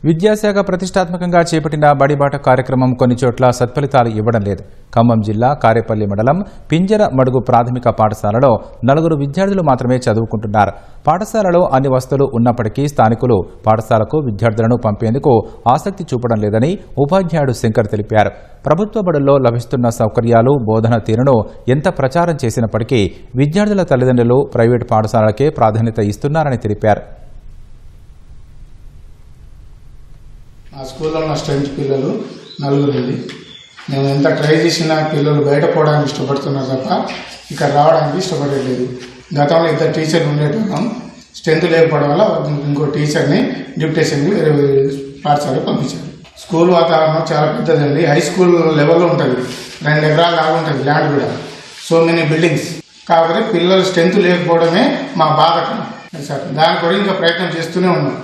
విద్యాశాఖ ప్రతిష్టాత్మకంగా చేపట్టిన బడిబాట కార్యక్రమం కొన్ని చోట్ల సత్ఫలితాలు ఇవ్వడం లేదు. ఖమ్మం జిల్లా కారేపల్లి మండలం పింజర మడుగు ప్రాథమిక పాఠశాలలో 4 విద్యార్థులు మాత్రమే చదువుకుంటున్నారు. పాఠశాలలో అన్ని వసతులు ఉన్నప్పటికీ స్థానికులు పాఠశాలకు విద్యార్థులను పంపేందుకు ఆసక్తి చూపడం లేదని ఉపాధ్యాయుడు శంకర్ తెలిపారు. ప్రభుత్వ బడుల్లో లభిస్తున్న సౌకర్యాలు, బోధన తీరును ఎంత ప్రచారం చేసినప్పటికీ విద్యార్థుల తల్లిదండ్రులు ప్రైవేటు పాఠశాలలకే ప్రాధాన్యత ఇస్తున్నారని తెలిపారు. ఆ స్కూల్లో ఉన్న స్ట్రెంత్ పిల్లలు 4 ఉంది. మేము ఎంత ట్రై చేసినా పిల్లలు బయట పోవడానికి ఇష్టపడుతున్నారు తప్ప ఇక్కడ రావడానికి ఇష్టపడలేదు. గతంలో 2 టీచర్లు ఉండేటం స్ట్రెంత్ లేకపోవడం వల్ల ఇంకో టీచర్ని డిప్యుటేషన్కి వేరే పాఠశాలకు పంపించారు. స్కూల్ వాతావరణం చాలా పెద్దదండి. హై స్కూల్ లెవెల్లో ఉంటుంది. 2 ఎకరాల దాకా ఉంటుంది ల్యాండ్ కూడా. So many buildings. కాకపోతే పిల్లలు స్ట్రెంత్ లేకపోవడమే మా బాధకం. దాని కూడా ఇంకా ప్రయత్నం చేస్తూనే ఉన్నాం.